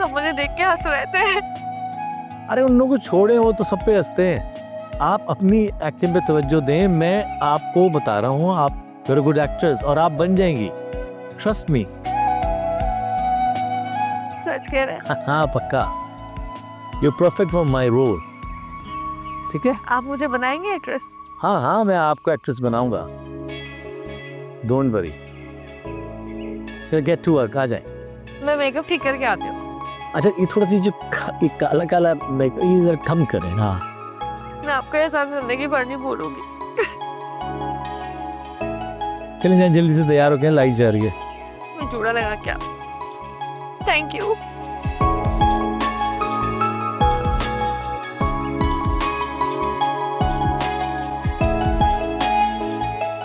सब मुझे देख के हंस रहे थे। अरे उन लोगों को छोड़े, वो तो सब पे हंसते हैं। आप अपनी एक्टिंग पे तवज्जो दें। मैं आपको बता रहा हूँ, आप वेरी गुड एक्ट्रेस और आप बन जाएंगी, ट्रस्ट मी। सच कह रहे हैं? हाँ पक्का, you perfect for my role. ठीक है, आप मुझे बनाएंगे एक्ट्रेस? हाँ हाँ, मैं आपको एक्ट्रेस बनाऊंगा, don't worry. Get to work, आ जाए। मैं मेकअप ठीक करके आती हूँ। अच्छा, ये थोड़ा सी जो ये काला काला मेकअप ये जरा कम करें ना। मैं आपको ये सारी जिंदगी भर नहीं भूलूंगी। चलें जाएं, जल्दी से तैयार हो गए, लाइट जा रही है। मैं चूड़ा लगा क्या? Thank you.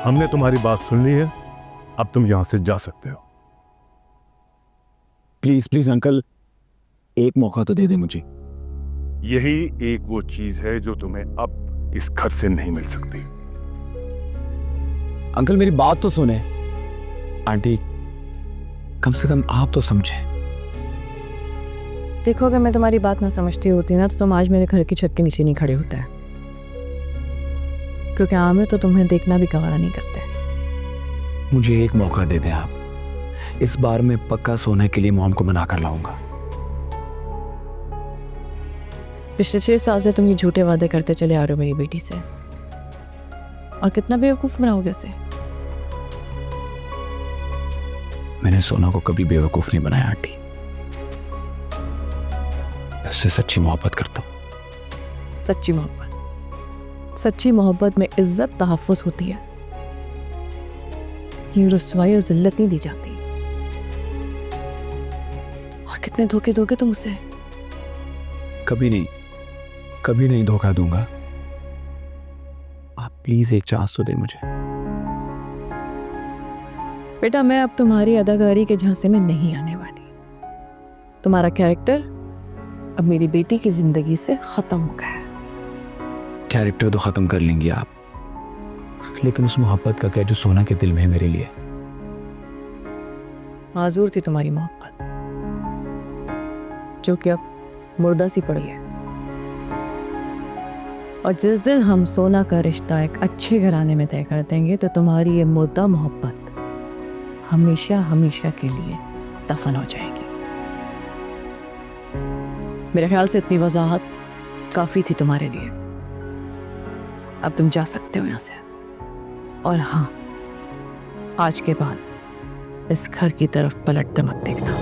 हमने तुम्हारी बात सुन ली है, अब तुम यहां से जा सकते हो। प्लीज प्लीज अंकल, एक मौका तो दे दे मुझे। यही एक वो चीज है जो तुम्हें अब इस घर से नहीं मिल सकती। अंकल मेरी बात तो सुने। आंटी, कम से कम आप तो समझे। देखो, अगर मैं तुम्हारी बात ना समझती होती ना तो तुम आज मेरे घर की छत के नीचे नहीं खड़े होते हैं, क्योंकि आमिर तो तुम्हें देखना भी गवारा नहीं करते। मुझे एक मौका दे दें आप, इस बार मैं पक्का सोने के लिए मॉम को मना कर लाऊंगा। पिछले 6 साल से तुम ये झूठे वादे करते चले आ रहे हो मेरी बेटी से, और कितना बेवकूफ बनाओगे उसे। मैंने सोना को कभी बेवकूफ नहीं बनाया आंटी, उससे सच्ची मोहब्बत करता हूं। सच्ची मोहब्बत में इज्जत तहफ्फुज होती है, ये रुसवाई और जिल्लत नहीं दी जाती। और कितने धोखे दोगे तुम उसे? कभी नहीं धोखा दूंगा। आप प्लीज एक चांस तो दे मुझे। बेटा, मैं अब तुम्हारी अदाकारी के झांसे में नहीं आने वाली। तुम्हारा कैरेक्टर अब मेरी बेटी की जिंदगी से खत्म हो गया है। कैरेक्टर तो खत्म कर लेंगी आप, लेकिन उस मोहब्बत का क्या जो सोना के दिल में है मेरे लिए। माजूर थी तुम्हारी मोहब्बत, जो कि अब मुर्दा सी पड़ी है। और जिस दिन हम सोना का रिश्ता एक अच्छे घराने में तय कर देंगे तो तुम्हारी ये मुर्दा मोहब्बत हमेशा हमेशा के लिए दफन हो जाएगी। मेरे ख्याल से इतनी वजाहत काफी थी तुम्हारे लिए। अब तुम जा सकते हो यहां से। और हाँ, आज के बाद इस घर की तरफ पलट कर मत देखना।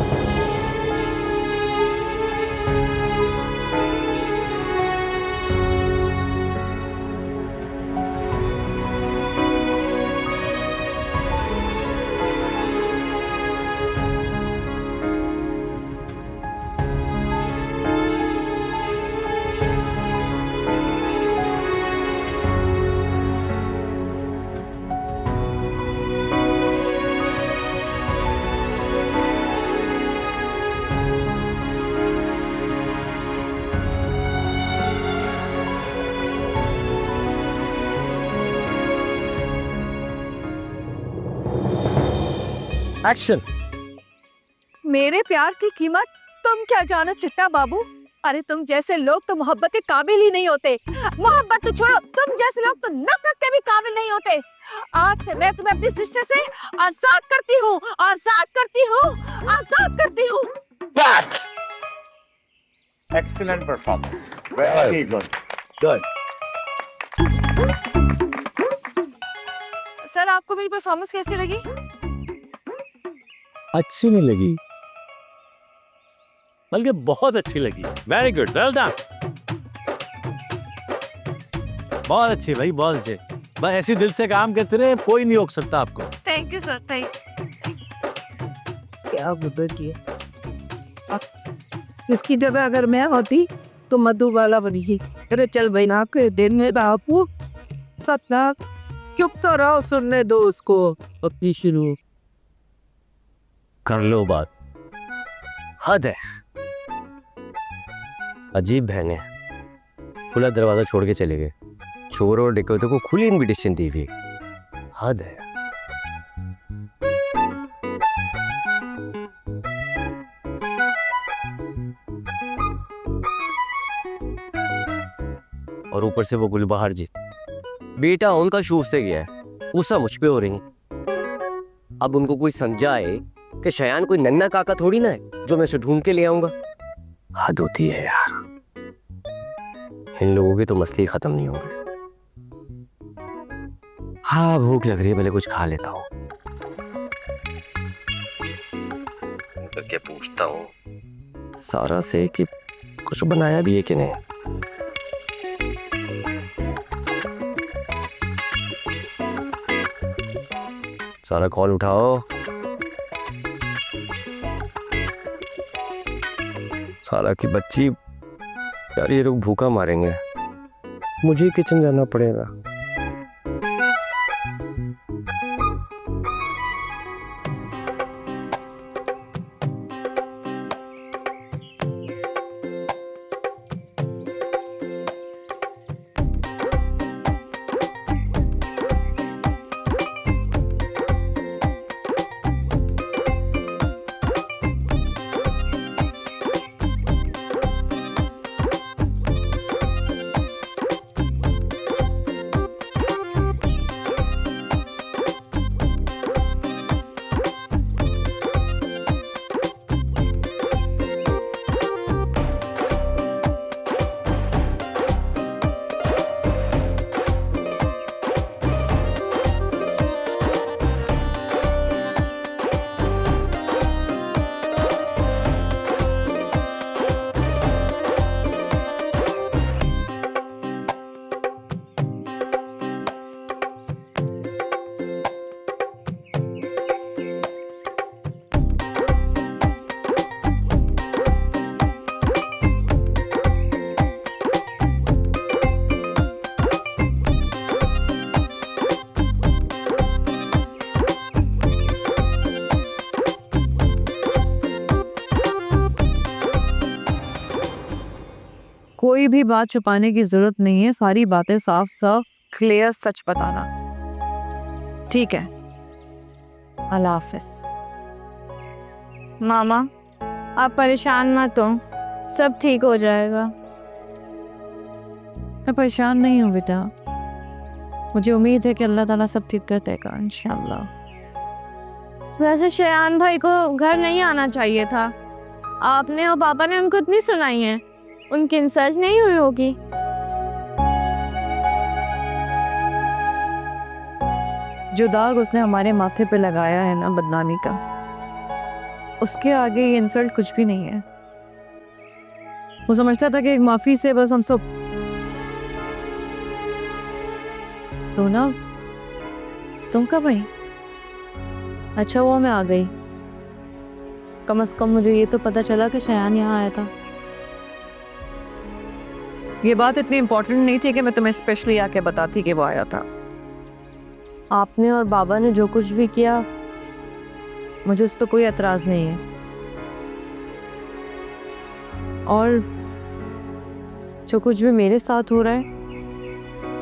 एक्शन। मेरे प्यार की कीमत तुम क्या जानो चिट्टा बाबू। अरे तुम जैसे लोग तो मोहब्बत के काबिल ही नहीं होते। मोहब्बत तो छोड़ो, तुम जैसे लोग तो नफरत के भी काबिल नहीं होते। आज से मैं तुम्हें अपनी सिस्टर से आजाद करती हूँ, आजाद करती हूँ, आजाद करती हूँ। Excellent performance. Very good. Good. Sir, आपको मेरी परफॉर्मेंस कैसी लगी? अच्छी नहीं लगी, बल्कि बहुत अच्छी लगी। Very good, well done. बहुत अच्छी भाई, बहुत अच्छे। बस ऐसी दिल से काम करते रहे, कोई नहीं रोक सकता आपको। Thank you sir, thank. क्या गुदर की है। इसकी जगह अगर मैं होती तो मधु वाला बनी। अरे चल भाई ना के दिन में बापू सतना चुप तो रहो, सुनने दो उसको। अपनी शुरू कर लो बात। हद है, अजीब बहन है। खुला दरवाजा छोड़ के चले गए, चोरों और डकैतों को खुली इनविटेशन दी हुई। हद है। और ऊपर से वो गुलबहार जी, बेटा उनका शूट से गया है, गुस्सा मुझ पे हो रही है। अब उनको कोई समझाए कि शयान कोई नन्ना काका थोड़ी ना है जो मैं उसे ढूंढ के ले आऊंगा। हद होती है यार, इन लोगों के तो मसले खत्म नहीं होंगे। हाँ भूख लग रही है, पहले कुछ खा लेता हूँ। करके पूछता हूँ सारा से कि कुछ बनाया भी है कि नहीं। सारा कॉल उठाओ। सारा की बच्ची, यार ये लोग भूखा मारेंगे, मुझे किचन जाना पड़ेगा। कोई भी बात छुपाने की जरूरत नहीं है, सारी बातें साफ साफ क्लियर सच बताना, ठीक है? अल्लाह हाफिज। मामा आप परेशान मत हो, सब ठीक हो जाएगा। मैं परेशान नहीं हूँ बेटा, मुझे उम्मीद है कि अल्लाह ताला सब ठीक कर देगा इंशाल्लाह। वैसे शयान भाई को घर नहीं आना चाहिए था, आपने और पापा ने उनको इतनी सुनाई है, उनकी इंसल्ट नहीं हुई होगी? जो दाग उसने हमारे माथे पे लगाया है ना बदनामी का, उसके आगे ये इंसल्ट कुछ भी नहीं है। वो समझता था कि एक माफी से बस हम सब। सोना तुम कब आई? अच्छा हुआ मैं आ गई, कम से कम मुझे ये तो पता चला कि शयान यहाँ आया था। ये बात इतनी इम्पोर्टेंट नहीं थी कि मैं तुम्हें स्पेशली आके बताती कि वो आया था। आपने और बाबा ने जो कुछ भी किया, मुझे उस पर कोई एतराज़ नहीं है, और जो कुछ भी मेरे साथ हो रहा है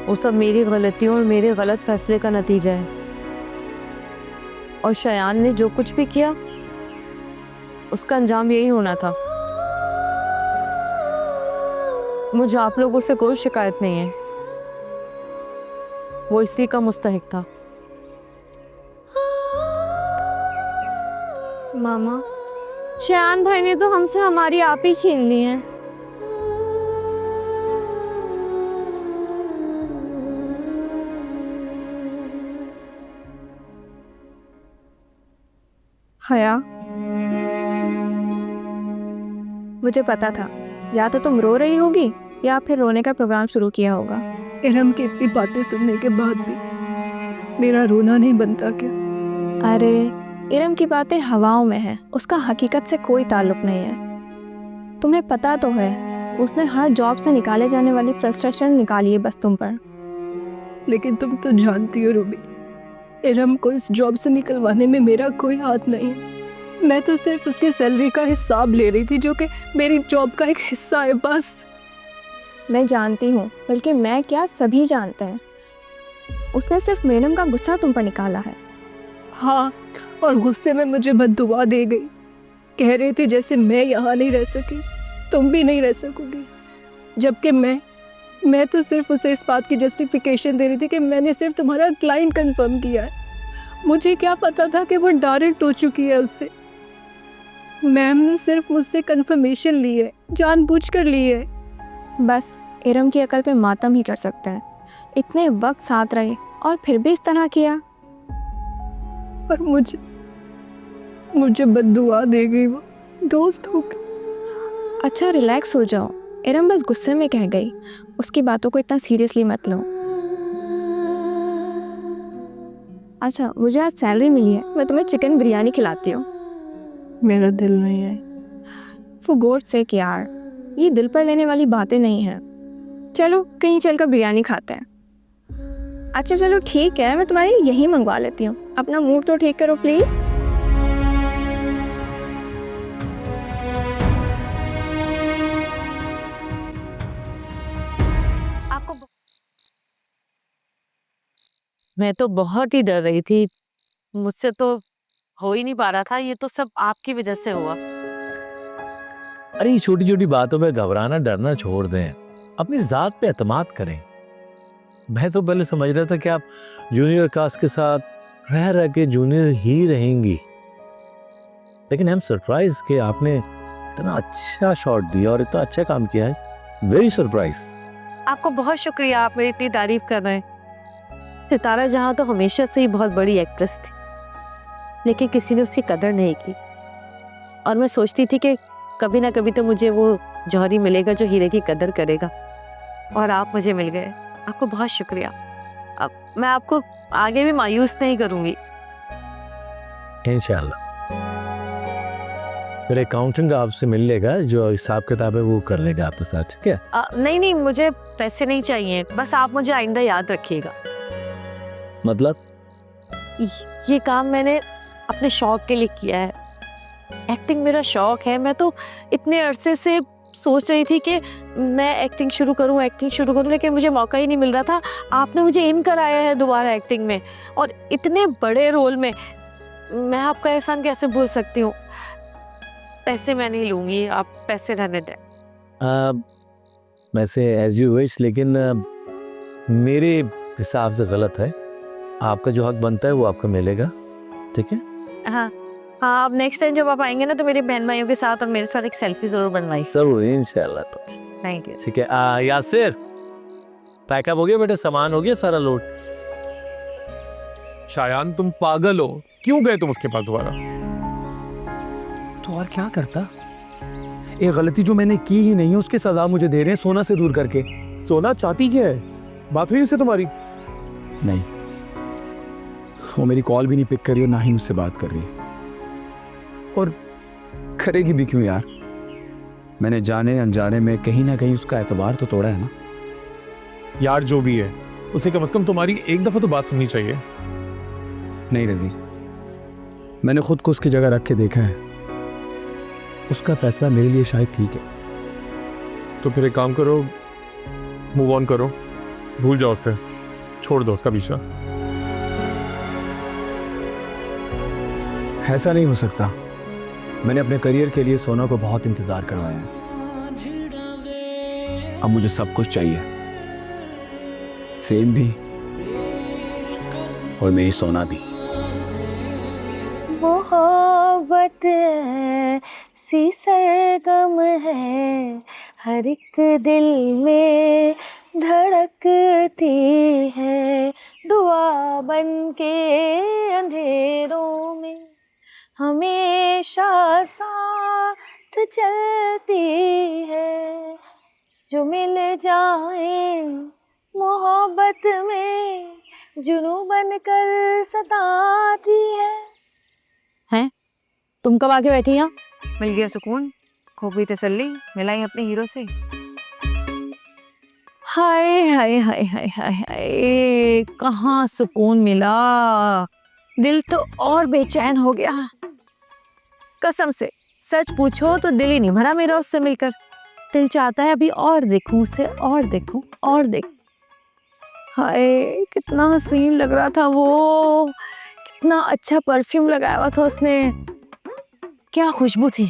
वो सब मेरी गलतियों और मेरे गलत फैसले का नतीजा है। और शयान ने जो कुछ भी किया उसका अंजाम यही होना था। मुझे आप लोगों से कोई शिकायत नहीं है, वो इसी का मुस्तहिक था। मामा शयान भाई ने तो हमसे हमारी आप ही छीन ली है। हया, मुझे पता था या तो तुम रो रही होगी या फिर रोने का प्रोग्राम शुरू किया होगा। इरम की इतनी बातें सुनने के बाद भी मेरा रोना नहीं बनता क्या? अरे इरम की बातें हवाओं में है, उसका हकीकत से कोई ताल्लुक नहीं है। तुम्हें पता तो है उसने हर जॉब से निकाले जाने वाली फ्रस्ट्रेशन निकाली है बस तुम पर। लेकिन तुम तो जानती हो रूबी, इरम को इस जॉब से निकलवाने में मेरा कोई हाथ नहीं। मैं तो सिर्फ उसके सैलरी का हिसाब ले रही थी, जो कि मेरी जॉब का एक हिस्सा है बस। मैं जानती हूँ, बल्कि मैं क्या सभी जानते हैं, उसने सिर्फ मैडम का गुस्सा तुम पर निकाला है। हाँ, और गुस्से में मुझे बद्दुआ दे गई। कह रहे थे जैसे मैं यहाँ नहीं रह सकी तुम भी नहीं रह सकोगी, जबकि मैं मैं तो सिर्फ उसे इस बात की जस्टिफिकेशन दे रही थी कि मैंने सिर्फ तुम्हारा क्लाइंट कंफर्म किया है। मुझे क्या पता था कि वो डायरेक्ट हो चुकी है उससे। मैम ने सिर्फ मुझसे कंफर्मेशन ली है, जानबूझकर ली है। बस इरम की अकल पे मातम ही कर सकता है। इतने वक्त साथ रहे और फिर भी इस तरह किया। और मुझे बद्दुआ दे गई वो दोस्त होकर। अच्छा रिलैक्स हो जाओ, इरम बस गुस्से में कह गई, उसकी बातों को इतना सीरियसली मत लो। अच्छा मुझे आज सैलरी मिली है, मैं तुम्हें चिकन बिरयानी खिलाती हूँ। मेरा दिल नहीं है। फॉर गॉड सेक यार, ये दिल पर लेने वाली बातें नहीं हैं। चलो कहीं चलकर बिरयानी खाते हैं। अच्छा चलो ठीक है, मैं तुम्हारे लिए यही मंगवा लेती हूँ। अपना मूड तो ठीक करो प्लीज़। आपको मैं तो बहुत ही डर रही थी, मुझसे तो हो ही नहीं पा रहा था। ये तो सब आपकी वजह से हुआ। अरे ये छोटी छोटी बातों पे घबराना डरना छोड़ दें, अपनी जात पे एतमाद करें। मैं तो पहले समझ रहा था कि आप जूनियर कास्ट के साथ रह रह के जूनियर ही रहेंगी, लेकिन आई एम सरप्राइज कि आपने इतना अच्छा शॉट दिया और इतना अच्छा काम किया है। Very surprise. आपको बहुत शुक्रिया, आप मेरी इतनी तारीफ कर रहे हैं। सितारा जहाँ तो हमेशा से ही बहुत बड़ी एक्ट्रेस थी, लेकिन किसी ने उसकी कदर नहीं की। और मैं सोचती थी कि कभी ना कभी तो मुझे वो जौहरी मिलेगा जो हीरे की कदर करेगा, और आप मुझे मिल गए। आपको बहुत शुक्रिया। अब मैं आपको आगे भी मायूस नहीं करूंगी। इंशाल्लाह फिर अकाउंटेंट आपसे मिल लेगा, जो हिसाब किताब है वो कर लेगा आपके साथ, ठीक है? नहीं नहीं, मुझे पैसे नहीं चाहिए, बस आप मुझे आइंदा याद रखिएगा। मतलब ये काम मैंने अपने शौक के लिए किया है। एक्टिंग मेरा शौक है। मैं तो इतने अरसे से सोच रही थी कि मैं एक्टिंग शुरू करूं, लेकिन मुझे मौका ही नहीं मिल रहा था। आपने मुझे इन कराया है दोबारा एक्टिंग में, और इतने बड़े रोल में। मैं आपका एहसान कैसे भूल सकती हूँ। पैसे मैं नहीं लूंगी, आप पैसे रहने दें। वैसे एज यू विश, लेकिन मेरे हिसाब से गलत है। आपका जो हक बनता है वो आपको मिलेगा, ठीक है? हाँ हाँ, अब नेक्स्ट टाइम जब आप आएंगे ना तो मेरे बहन भाइयों के साथ और मेरे साथ एक सेल्फी जरूर बनवाइए। जरूर इंशाल्लाह। तो थैंक यू। ठीक है। यासिर, पैकअप हो गया बेटे? सामान हो गया सारा लोड? शायान तुम पागल हो, क्यों गए तुम उसके पास दोबारा? तो और क्या करता? एक गलती जो मैंने की ही नहीं है उसकी सजा मुझे दे रहे हैं सोना से दूर करके। सोना चाहती क्या है? बात हुई इससे तुम्हारी? नहीं, वो मेरी कॉल भी नहीं पिक कर रही और ना ही मुझसे बात कर रही, और करेगी भी क्यों यार? मैंने जाने अनजाने में कहीं ना कहीं उसका एतबार तो तोड़ा है ना। यार जो भी है, उसे कम से कम तुम्हारी एक दफा तो बात सुननी चाहिए। नहीं रजी, मैंने खुद को उसकी जगह रख के देखा है। उसका फैसला मेरे लिए शायद ठीक है। तो फिर एक काम करो, मूव ऑन करो, भूल जाओ उसे, छोड़ दो उसका पीछा। ऐसा नहीं हो सकता। मैंने अपने करियर के लिए सोना को बहुत इंतजार करवाया है। अब मुझे सब कुछ चाहिए, सेम भी और मेरी सोना भी। मोहब्बत सी सरगम है, हर एक दिल में धड़कती है, दुआ बन के अंधेरों में हमेशा साथ चलती है। जो मिल जाए मोहब्बत में जुनू बनकर सताती है। हैं? तुम कब आके बैठी यहाँ? मिल गया सुकून, खूब ही तसल्ली मिलाई अपने हीरो से। हाय हाय हाय हाय हाय हाय, कहाँ सुकून मिला, दिल तो और बेचैन हो गया। कसम से सच पूछो तो दिल ही नहीं भरा मेरा उससे मिलकर। दिल चाहता है अभी और देखूं उसे, और देखूं और देखूं। हाय कितना हसीन लग रहा था वो, कितना अच्छा परफ्यूम लगाया हुआ था उसने, क्या खुशबू थी।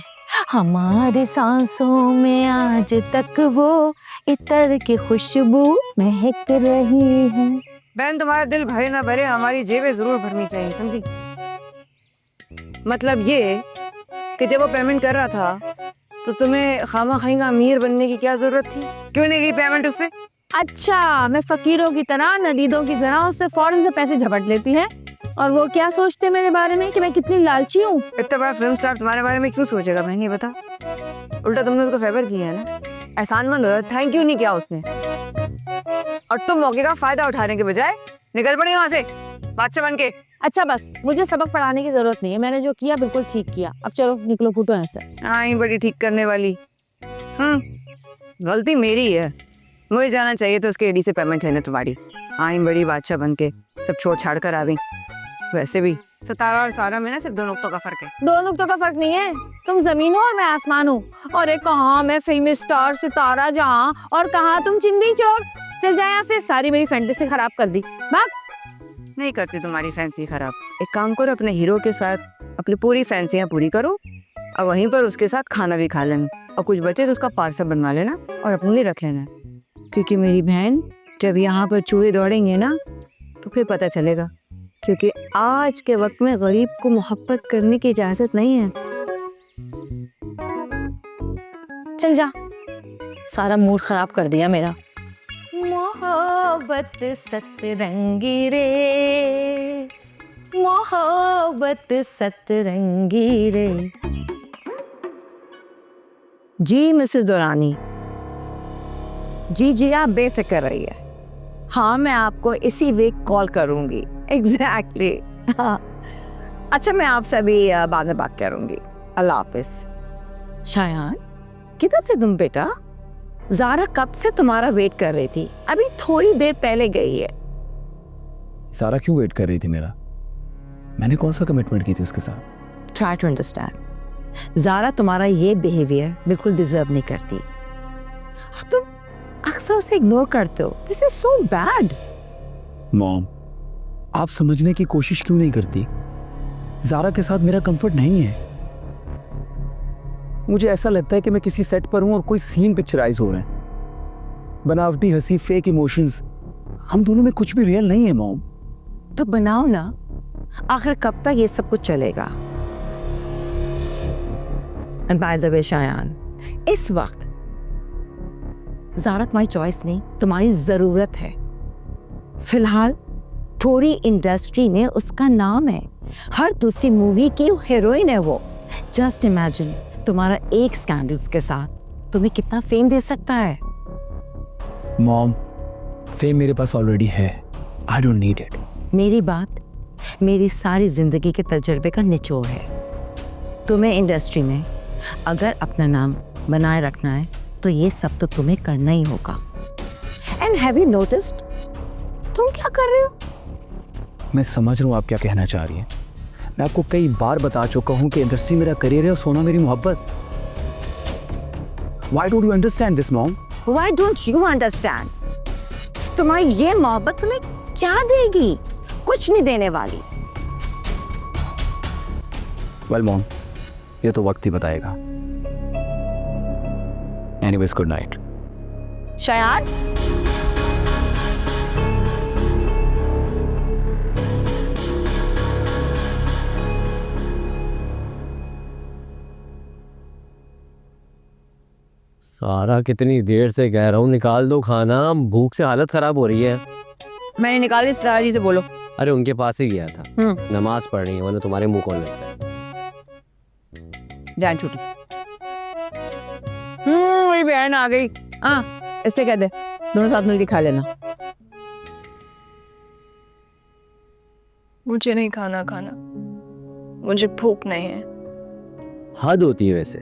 हमारे सांसों में आज तक वो इतर की खुशबू महक रही है। बहन तुम्हारा दिल भरे ना भरे, हमारी जेबें जरूर भरनी चाहिए, समझी? मतलब ये कि जब वो पेमेंट कर रहा था तो तुम्हें खामा खाईगा अमीर बनने की क्या जरूरत थी? क्यों नहीं गई पेमेंट उससे? अच्छा, मैं फकीरों की तरह, नदीदों की तरह उससे फौरन से पैसे झपट लेती है, और वो क्या सोचते हैं मेरे बारे में कि मैं कितनी लालची हूँ? इतना बड़ा फिल्म स्टार तुम्हारे बारे में क्यों सोचेगा बहन, ये बता। उल्टा तुमने उसको फेवर किया है ना, एहसानमंद हो, थैंक यू नहीं किया उसने। और तुम मौके का फायदा उठाने के बजाय निकल पड़ी वहां से बादशाह बन के। अच्छा बस, मुझे सबक पढ़ाने की जरूरत नहीं है, मैंने जो किया बिल्कुल ठीक किया। अब चलो निकलो, फूटो यहाँ से। हाँ, बड़ी ठीक करने वाली। गलती मेरी है, मुझे जाना चाहिए तो उसके एडी से पेमेंट लेने तुम्हारी। आई बड़ी बादशाह बन के सब छोड़ छाड़ कर आ गई। वैसे भी सितारा और सारा में ना सिर्फ 2 नुक्तों का फर्क है। 2 नुक्तों का फर्क नहीं है, तुम जमीन हो और मैं आसमान हूँ। और एक कहाँ मैं फेमस स्टार सितारा जहाँ, और कहाँ तुम चिंदी चोर। चल जाए यहाँ से, सारी मेरी फैंटेसी खराब कर दी। भाग। नहीं करती तुम्हारी फैंसी खराब। एक काम करो, अपने हीरो के साथ अपनी पूरी फैंसियाँ पूरी करो, और वहीं पर उसके साथ खाना भी खा लेना, और कुछ बचे तो उसका पार्सल बनवा लेना और अपने लिए रख लेना। क्योंकि मेरी बहन, जब यहाँ पर चूहे दौड़ेंगे ना तो फिर पता चलेगा, क्योंकि आज के वक्त में गरीब को मोहब्बत करने की इजाजत नहीं है। चल जा, सारा मूड खराब कर दिया मेरा। मोहब्बत सतरंगी रे, मोहब्बत सतरंगी रे। जी मिसेस दुरानी, जी आप बेफिक्र रहिए। हाँ, मैं आपको इसी वीक कॉल करूंगी। एग्जैक्टली। हाँ, अच्छा, मैं आपसे अभी बाद में बात करूंगी। अल्लाह हाफिज। शायान, किधर थे तुम बेटा? ज़ारा कब से तुम्हारा वेट कर रही थी, अभी थोड़ी देर पहले गई है। सारा क्यों वेट कर रही थी मेरा? मैंने कौन सा कमिटमेंट की थी उसके साथ? Try to understand. ज़ारा तुम्हारा ये बिहेवियर बिल्कुल डिजर्व नहीं करती। तुम अक्सर उसे इग्नोर करते हो। This is so bad. Mom, आप समझने की कोशिश क्यों नहीं करती? ज़ारा के साथ मेरा कंफर्ट नहीं है। मुझे ऐसा लगता है कि मैं किसी सेट पर हूं और कोई सीन पिक्चराइज हो रहा है। बनावटी हंसी, फेक इमोशंस, हम दोनों में कुछ भी रियल नहीं है मॉम। तो बनाओ ना, आखिर कब तक ये सब कुछ चलेगा? And by the way Shayan, इस वक्त ज़ारा तुम्हारी चॉइस नहीं, तुम्हारी जरूरत है। फिलहाल पूरी इंडस्ट्री में उसका नाम है, हर दूसरी मूवी की हीरोइन है वो। जस्ट इमेजिन, तुम्हारा एक स्कैंडल के साथ तुम्हें कितना फेम दे सकता है। मॉम, फेम मेरे पास ऑलरेडी है, आई डोंट नीड इट। मेरी बात मेरी सारी जिंदगी के तजुर्बे का निचोड़ है। तुम्हें इंडस्ट्री में अगर अपना नाम बनाए रखना है तो ये सब तो तुम्हें करना ही होगा। एंड हैव यू नोटिस्ड, तुम क्या कर रहे हो? मैं समझ रहा हूँ आप क्या कहना चाह रही हैं। मैं आपको कई बार बता चुका हूँ कि इंडस्ट्री मेरा करियर है और सोना मेरी मोहब्बत। Why don't you understand this, mom? Why don't you understand? तुम्हारी ये मोहब्बत तुम्हें क्या देगी? कुछ नहीं देने वाली। Well, mom, ये तो वक्त ही बताएगा। Anyways, good night. शायान, सारा कितनी देर से कह रहा हूँ निकाल दो खाना, भूख से हालत खराब हो रही है। मैंने निकाली, इस दादाजी से बोलो। अरे उनके पास ही गया था, नमाज पढ़ रही है, वरना तुम्हारे मुंह कौन लगता है। जान छूटी। मेरी बहन आ गई। हाँ, इससे कह दे दोनों साथ मिलकर खा लेना। मुझे नहीं खाना, मुझे भूख नहीं है। हद होती है वैसे,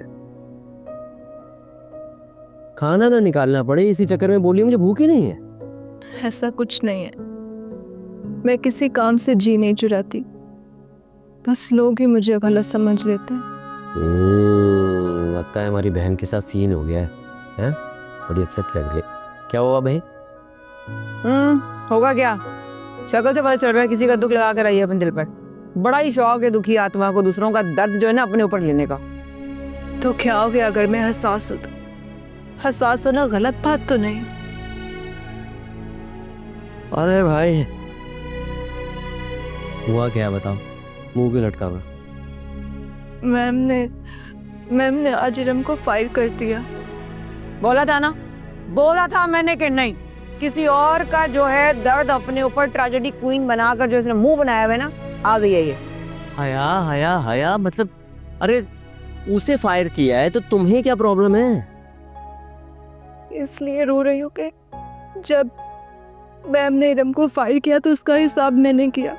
खाना ना निकालना पड़े इसी चक्कर में बोली मुझे भूख ही नहीं है। ऐसा कुछ नहीं है, मैं किसी काम से जी नहीं चुराती, बस लोग ही मुझे गलत समझ लेते हैं। लगता है हमारी बहन के साथ सीन हो गया है? बड़ी अपसेट लग रही। क्या हुआ भाई? होगा क्या, शक्ल से पता चल रहा है किसी का दुख लगा कर आई है अपन दिल पर। बड़ा ही शौक है दुखी आत्मा को दूसरों का दर्द जो है ना अपने ऊपर लेने का। तो क्या हो गया अगर मैं हसास हूँ? हसास होना गलत बात तो नहीं। अरे भाई हुआ क्या बताओ, मुंह क्यों लटका हुआ? मैम ने आज इरम को फायर कर दिया। बोला था ना, बोला था मैंने कि नहीं, किसी और का जो है दर्द अपने ऊपर ट्रेजेडी क्वीन बनाकर जो इसने मुंह बनाया हुआ है ना, आ गई है ये। हया हया हया मतलब, अरे उसे फायर किया है तो तुम्हें क्या प्रॉब्लम है? इसलिए रो रही हूँ कि जब मैम ने इरम को फायर किया तो उसका हिसाब मैंने किया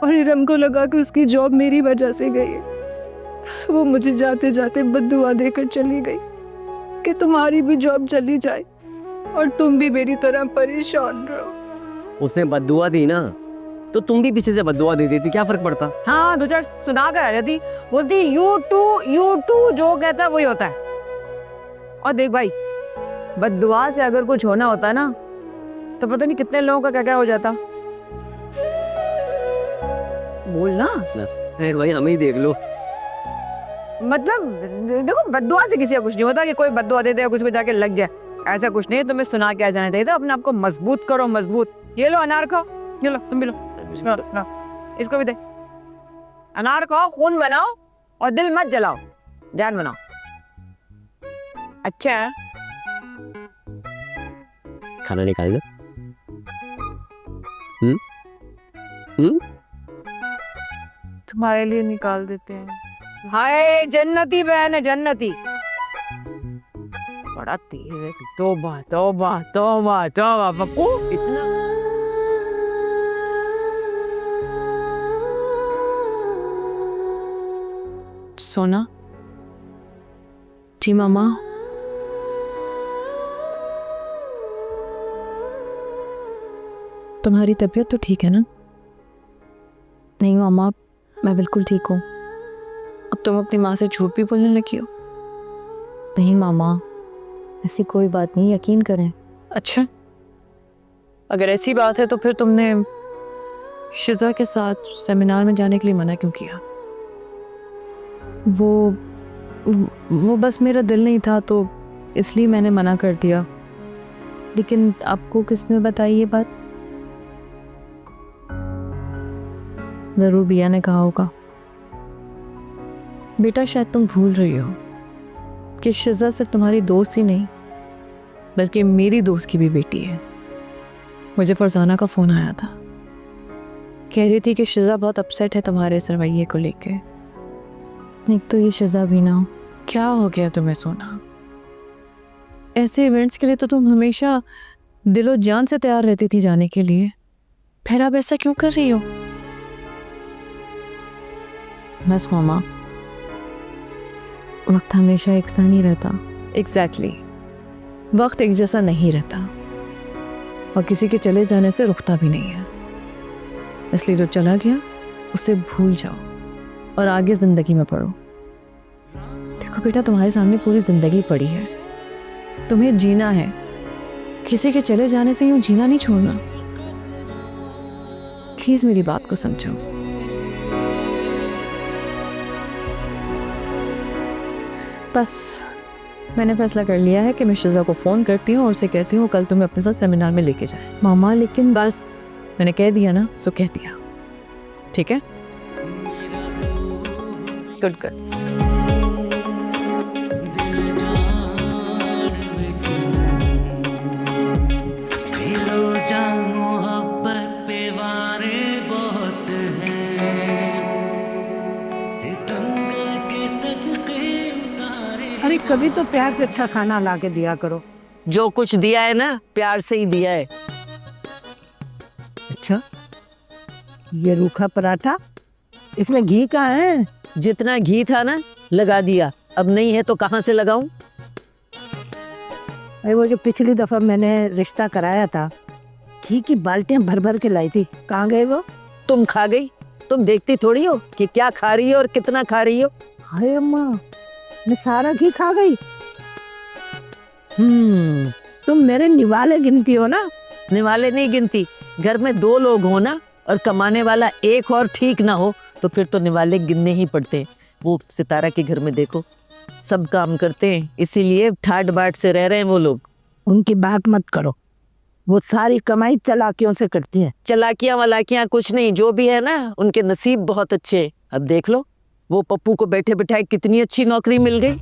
और इरम को लगा कि उसकी जॉब मेरी वजह से गई है। वो मुझे जाते जाते बद्दुआ देकर चली गई कि तुम्हारी भी जॉब चली जाए और तुम भी मेरी तरह परेशान रहो। उसने बद्दुआ दी ना, तो तुम भी पीछे से बद्दुआ दे देती, क्या फर्क पड़ता? हाँ, दो चार सुना कर आ जाती, बोलती यू टू जो कहता है वही होता है। और देख भाई, बद्दुआ से अगर कुछ होना होता ना तो पता नहीं कितने लोगों का क्या क्या हो जाता। बोलना अरे भाई हमें ही देख लो। मतलब देखो, बद्दुआ से किसी का कुछ नहीं होता कि कोई बद्दुआ दे दे किसी को जाके लग जाए, ऐसा कुछ नहीं है। तुम्हें सुना क्या जाना चाहिए था, अपने आप को मजबूत करो, मजबूत। ये लो अनार खाओ, ये लो तुम भी लो, इसको भी दे। अनार खाओ, खून बनाओ और दिल मत जलाओ, जान बनाओ। अच्छा है, खाना निकाल लो। तुम्हारे लिए निकाल देते हैं। हाय जन्नती बहन है, जन्नती। बड़ा तेज है तू। तौबा तौबा तौबा तौबा पप्पू, इतना सोना जी मामा, तुम्हारी तबीयत तो ठीक है ना? नहीं मामा, मैं बिल्कुल ठीक हूँ। अब तुम अपनी माँ से झूठ भी बोलने लगी हो। नहीं मामा, ऐसी कोई बात नहीं, यकीन करें। अच्छा, अगर ऐसी बात है तो फिर तुमने शिजा के साथ सेमिनार में जाने के लिए मना क्यों किया? वो बस मेरा दिल नहीं था तो इसलिए मैंने मना कर दिया। लेकिन आपको किसने बताई ये बात? जरूर बिया ने कहा होगा। बेटा, शायद तुम भूल रही हो कि शिजा सिर्फ तुम्हारी दोस्त ही नहीं बल्कि मेरी दोस्त की भी बेटी है। मुझे फरजाना का फ़ोन आया था, कह रही थी कि शिजा बहुत अपसेट है तुम्हारे इस रवैये को लेके। एक तो ये शिजा भी ना हो। क्या हो गया तुम्हें सोना? ऐसे इवेंट्स के लिए तो तुम हमेशा दिलो जान से तैयार रहती थी जाने के लिए, फिर अब ऐसा क्यों कर रही हो? बस मामा, वक्त हमेशा एक सा नहीं रहता। एग्जैक्टली, वक्त एक जैसा नहीं रहता और किसी के चले जाने से रुकता भी नहीं है। इसलिए जो चला गया उसे भूल जाओ और आगे जिंदगी में पढ़ो। देखो बेटा, तुम्हारे सामने पूरी जिंदगी पड़ी है, तुम्हें जीना है। किसी के चले जाने से यूं जीना नहीं छोड़ना। प्लीज मेरी बात को समझो। बस मैंने फैसला कर लिया है कि मैं शिजा को फ़ोन करती हूँ और उसे कहती हूँ कल तुम्हें अपने साथ सेमिनार में लेके जाए। मामा लेकिन बस मैंने कह दिया ना, सो कह दिया, ठीक है? Good good. अरे कभी तो प्यार से अच्छा खाना ला के दिया करो। जो कुछ दिया है ना, प्यार से ही दिया है। अच्छा, ये रूखा पराठा, इसमें घी कहाँ है? जितना घी था ना लगा दिया, अब नहीं है तो कहाँ से लगाऊं? अरे वो जो पिछली दफा मैंने रिश्ता कराया था, घी की बाल्टियां भर भर के लाई थी, कहाँ गए वो? तुम खा गई? तुम देखती थोड़ी हो कि क्या खा रही हो और कितना खा रही हो। हाय अम्मा, मैं सारा घी खा गई। तुम मेरे निवाले गिनती हो ना? निवाले नहीं गिनती, घर में 2 लोग हो ना और कमाने वाला एक और ठीक ना हो तो फिर तो निवाले गिनने ही पड़ते हैं। वो सितारा के घर में देखो, सब काम करते हैं, इसीलिए ठाट बाट से रह रहे हैं वो लोग। उनकी बात मत करो, वो सारी कमाई चालाकियों से करती है। चलाकियां वलाकियां कुछ नहीं, जो भी है ना उनके नसीब बहुत अच्छे हैं। अब देख लो, वो पप्पू को बैठे बैठाए कितनी अच्छी नौकरी मिल गई।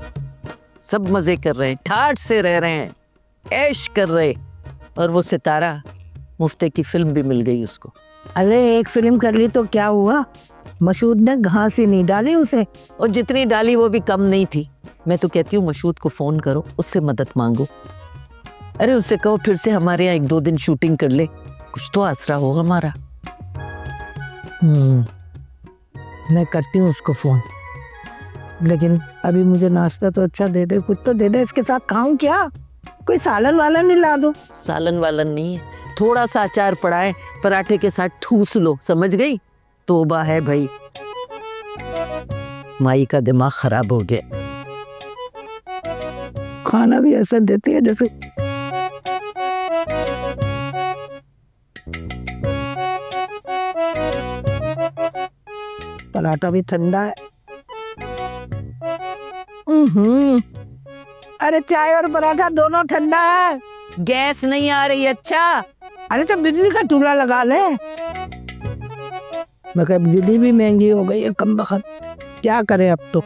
सब मजे कर रहे हैं, ठाट से रह रहे हैं, ऐश कर रहे। और वो सितारा मुफ्ते की फिल्म भी मिल गई उसको। अरे एक फिल्म कर ली तो क्या हुआ, मसूद ने घास ही नहीं डाली उसे। और जितनी डाली वो भी कम नहीं थी। मैं तो कहती हूँ मसूद को फोन करो, उससे मदद मांगो। अरे उससे कहो फिर से हमारे यहाँ 1-2 दिन शूटिंग कर ले, कुछ तो आसरा हो हमारा। मैं करती हूँ उसको फोन, लेकिन अभी मुझे नाश्ता तो अच्छा दे दे, कुछ तो दे दे। इसके साथ खाऊं क्या, कोई सालन वालन नहीं ला दो। सालन वालन नहीं है, थोड़ा सा अचार पड़ा है, पराठे के साथ ठूस लो, समझ गई? तोबा है भाई, माई का दिमाग खराब हो गया। खाना भी ऐसा देती है जैसे पराठा भी ठंडा है। अरे चाय और पराठा दोनों ठंडा है। गैस नहीं आ रही। अच्छा, अरे तो बिजली का चूल्हा लगा ले। मैं कहा बिजली भी महंगी हो गई है, कम बखत क्या करे, अब तो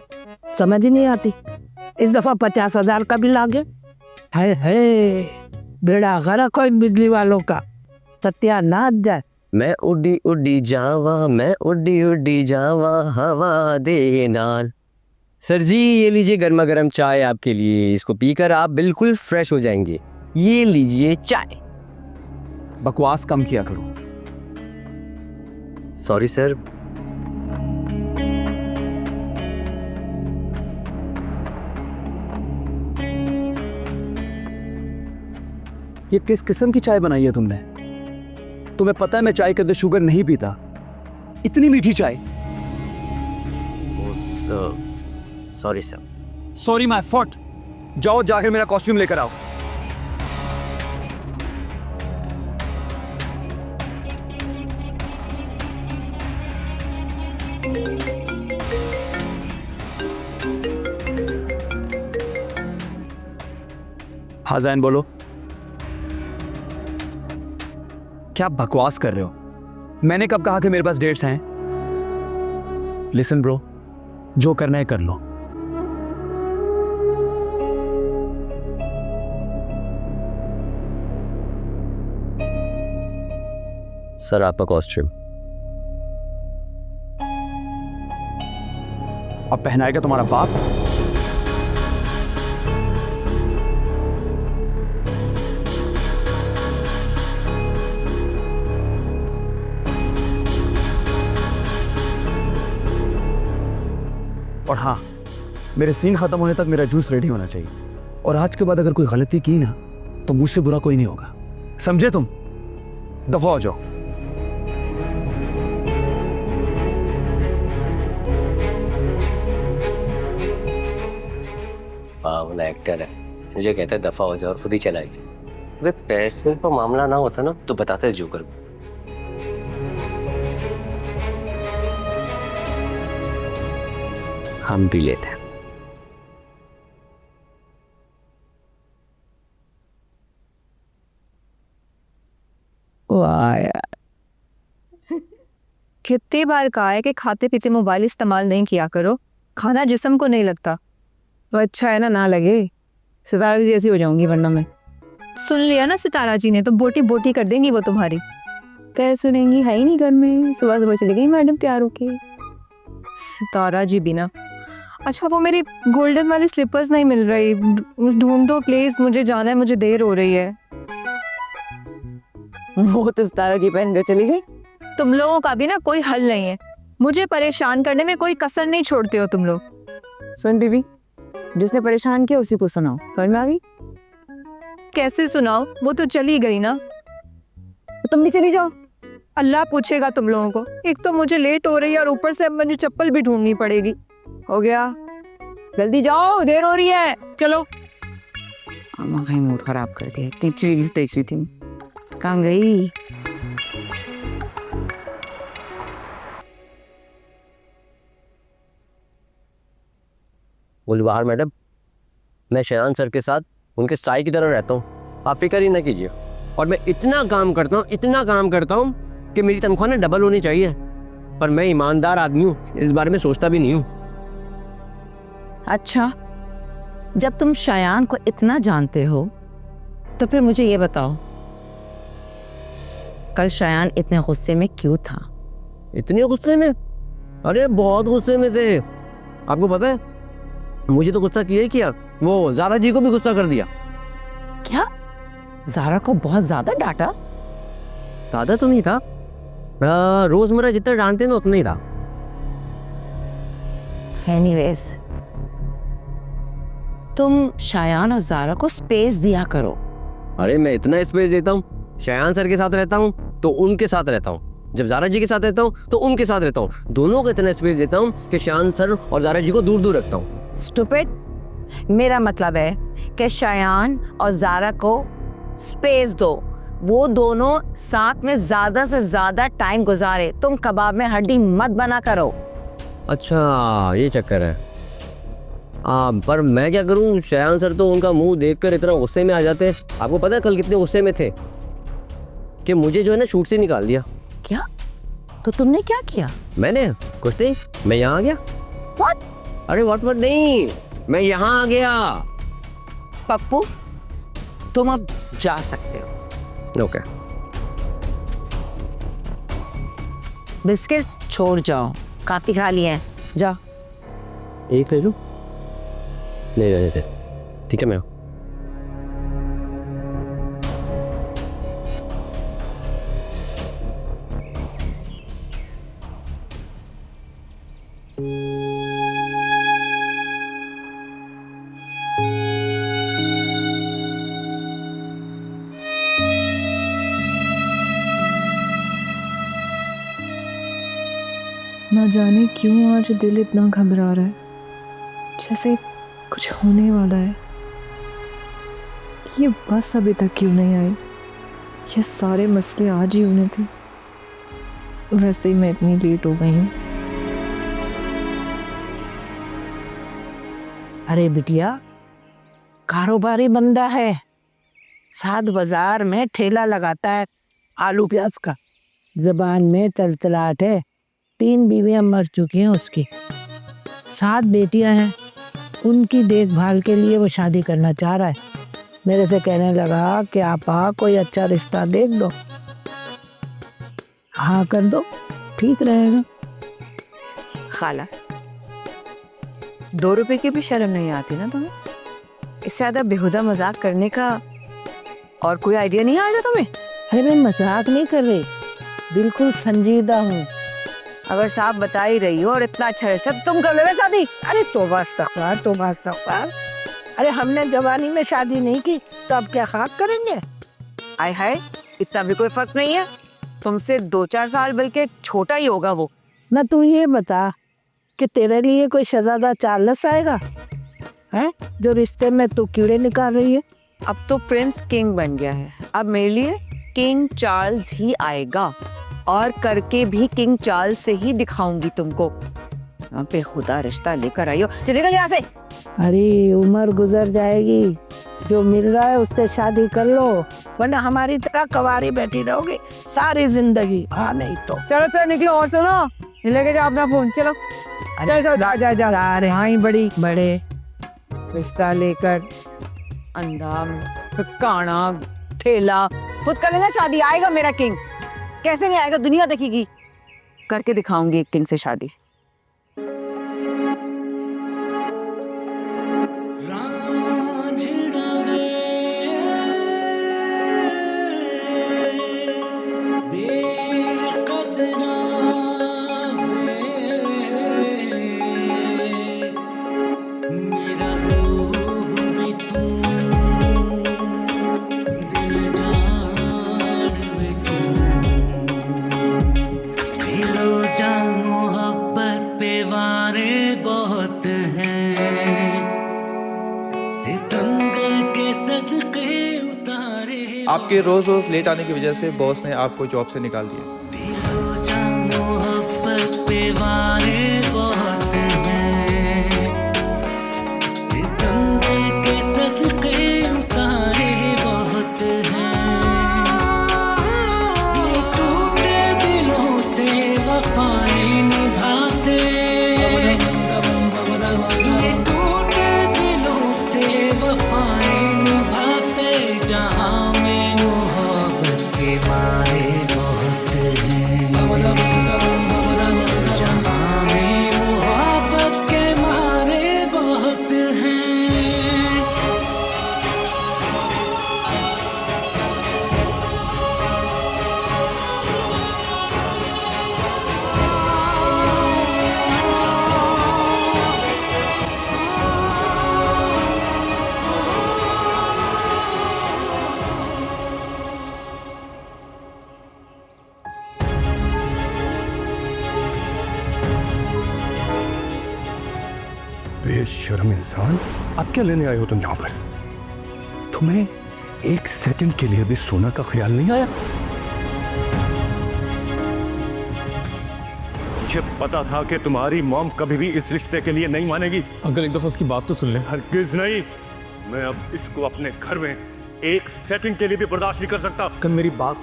समझ ही नहीं आती। इस दफा 50,000 का बिल आ गया। है बेड़ा गर्क हो बिजली वालों का, सत्यानाश जाए। मैं उड़ी उड़ी जावा, मैं उड़ी उड़ी जावा, हवा दे नाल। सर जी ये लीजिए गर्मा गर्म चाय आपके लिए, इसको पीकर आप बिल्कुल फ्रेश हो जाएंगे। ये लीजिए चाय। बकवास कम किया करो। Sorry sir. ये किस किस्म की चाय बनाई है तुमने? तुम्हें पता है मैं चाय के अंदर शुगर नहीं पीता। इतनी मीठी चाय। Sorry sir. Sorry my fault. जाओ जाकर मेरा कॉस्ट्यूम लेकर आओ। हाँ जैन बोलो। क्या बकवास कर रहे हो? मैंने कब कहा कि मेरे पास डेट्स हैं? लिसन ब्रो, जो करना है कर लो। सर आपका कॉस्ट्यूम। अब पहनाएगा तुम्हारा बाप? और हाँ, मेरे सीन खत्म होने तक मेरा जूस रेडी होना चाहिए। और आज के बाद अगर कोई गलती की ना तो मुझसे बुरा कोई नहीं होगा, समझे तुम? दफा हो जाओ। पावला एक्टर है, मुझे कहता है दफा हो जाओ और खुद ही चला गया। वे पैसे का मामला ना होता ना तो बताते जोकर को। हम भी लेते हैं। वाह यार, कितनी बार कहा है कि खाते पीते मोबाइल इस्तेमाल नहीं किया करो, खाना जिस्म को नहीं लगता। तो अच्छा है ना लगे, सितारा जी जैसी हो जाऊंगी वरना मैं। सुन लिया ना सितारा जी ने, तो बोटी बोटी कर देंगी वो तुम्हारी। कैसे सुनेंगी, है ही नहीं घर में। सुबह सुबह चली गई मैडम तैयार होके। सितारा जी भी ना। अच्छा वो मेरी गोल्डन वाली स्लीपर्स नहीं मिल रही, ढूंढ दो प्लीज, मुझे जाना है, मुझे देर हो रही है। वो तो सितारा जी पहन कर चली गई। तुम लोगों का भी ना कोई हल नहीं है, मुझे परेशान करने में कोई कसर नहीं छोड़ते हो तुम लोग। सुन बीबी, जिसने परेशान किया उसी को सुनाओ, समझ में आ गई? कैसे सुनाओ, वो तो चली गई ना। तो तुम भी चली जाओ। अल्लाह पूछेगा तुम लोगों को। एक तो मुझे लेट हो रही है और ऊपर से अब मुझे चप्पल भी ढूंढनी पड़ेगी। हो गया, जल्दी जाओ, देर हो रही है, चलो। अम्मा भाई मूड खराब कर दिया, इतनी रील्स देख रही थी। कहाँ गई? गुलबहार मैडम, मैं शयान सर के साथ उनके साई की तरह रहता हूँ, आप फिक्र ही ना कीजिए। और मैं इतना काम करता हूँ कि मेरी तनख्वाह ना डबल होनी चाहिए, पर मैं ईमानदार आदमी हूँ, इस बारे में सोचता भी नहीं हूँ। अच्छा, जब तुम शयान को इतना जानते हो तो फिर मुझे ये बताओ, कल शयान इतने गुस्से में क्यों था? इतने गुस्से में? अरे बहुत गुस्से में थे। आपको पता है, मुझे तो गुस्सा किया ही किया, वो ज़ारा जी को भी गुस्सा कर दिया। क्या? ज़ारा को बहुत ज्यादा डांटा? ज़्यादा तो नहीं था, रोजमर्रा जितना डांटते हैं ना उतना ही था। एनीवेज, तुम शयान और ज़ारा को स्पेस दिया करो। अरे मैं इतना स्पेस देता हूँ, शयान सर के साथ रहता हूँ तो उनके साथ रहता हूँ, जब ज़ारा जी के साथ रहता हूँ तो उनके साथ रहता हूँ, दोनों को इतना स्पेस देता हूँ कि शयान सर और ज़ारा जी को दूर दूर रखता हूँ। स्टूपिड, मेरा मतलब है कि शयान और ज़ारा को स्पेस दो, वो दोनों साथ में ज्यादा से ज्यादा टाइम गुजारे, तुम कबाब में हड्डी मत बना करो। अच्छा ये चक्कर है। पर मैं क्या करूं, शयान सर तो उनका मुंह देखकर इतना गुस्से में आ जाते हैं। आपको पता है कल कितने गुस्से में थे कि मुझे जो है ना शूट से निकाल दिया। क्या? तो तुमने क्या किया? मैंने कुछ नहीं, मैं यहाँ आ गया। What? अरे व्हाट नहीं, मैं यहाँ आ गया। पप्पू, तुम अब जा सकते हो। ओके। बिस्किट छोड़ जाओ, काफी खा लिए हैं, जाओ। एक ले लो। ले लेते, ठीक है मैं। ना जाने क्यों आज दिल इतना घबरा रहा है, जैसे कुछ होने वाला है। ये बस अभी तक क्यों नहीं आई? ये सारे मसले आज ही होने थे। वैसे ही मैं इतनी लेट हो गई हूँ। अरे बिटिया, कारोबारी बंदा है, साथ बाजार में ठेला लगाता है आलू प्याज का, जबान में तलतलाहट है। 3 बीवियां मर चुकी हैं उसकी, 7 बेटियां हैं, उनकी देखभाल के लिए वो शादी करना चाह रहा है। मेरे से कहने लगा कि आपा कोई अच्छा रिश्ता देख दो, हाँ कर दो, ठीक रहेगा। खाला, 2 रुपए की भी शर्म नहीं आती ना तुम्हें? इससे ज्यादा बेहुदा मजाक करने का और कोई आइडिया नहीं आया तुम्हें? अरे मैं मजाक नहीं कर रही, बिल्कुल संजीदा हूँ। अगर साफ बता ही रही हो और इतना अच्छा रिश्ता, तुम कर लेना शादी। अरे तौबा इस्तग़फ़ार, तौबा इस्तग़फ़ार। अरे हमने जवानी में शादी नहीं की तो अब क्या खाक करेंगे? आय हाय, इतना भी कोई फर्क नहीं है, तुमसे 2-4 साल बल्कि छोटा ही होगा वो। ना तू ये बता कि तेरे लिए कोई शहजादा चार्ल्स आएगा हैं, जो रिश्ते में तू कीड़े निकाल रही है? अब तो प्रिंस किंग बन गया है, अब मेरे लिए किंग चार्ल्स ही आएगा, और करके भी किंग चार्ल्स से ही दिखाऊंगी तुमको। यहाँ पे खुदा रिश्ता लेकर आई हो, चलेगा यहाँ से। अरे उम्र गुजर जाएगी, जो मिल रहा है उससे शादी कर लो, वरना हमारी तरह कवारी बैठी रहोगे सारी जिंदगी। हाँ नहीं तो चलो चलो निकलो, और सुनो, लेके जाओ अपना फोन, चलो। जा जा रहे हैं बड़ी बड़े रिश्ता लेकर अंधाम काना ठेला, खुद कर लेना शादी, आएगा मेरा किंग। कैसे नहीं आएगा, दुनिया देखेगी, करके दिखाऊंगी एक किंग से शादी। आपके रोज रोज लेट आने की वजह से बॉस ने आपको जॉब से निकाल दिया। बेशर्म इंसान, अब क्या लेने आए हो तुम यहाँ पर? तुम्हें एक सेकंड के लिए भी सोना का ख्याल नहीं आया? मुझे पता था कि तुम्हारी मॉम कभी भी इस रिश्ते के लिए नहीं मानेगी। अंकल एक दफा उसकी बात तो सुन ले। हरगिज नहीं। मैं अब इसको अपने घर में एक सेकंड के लिए भी बर्दाश्त नहीं कर सकता। अंकल मेरी बात,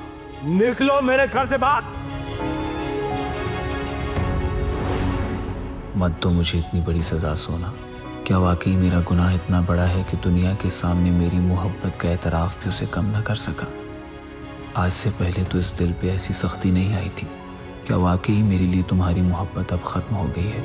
निकलो मेरे घर से बाहर। मत दो मुझे इतनी बड़ी सजा सोना। क्या वाकई मेरा गुनाह इतना बड़ा है कि दुनिया के सामने मेरी मोहब्बत का एतराफ़ भी उसे कम न कर सका? आज से पहले तो इस दिल पे ऐसी सख्ती नहीं आई थी। क्या वाकई मेरे लिए तुम्हारी मोहब्बत अब ख़त्म हो गई है?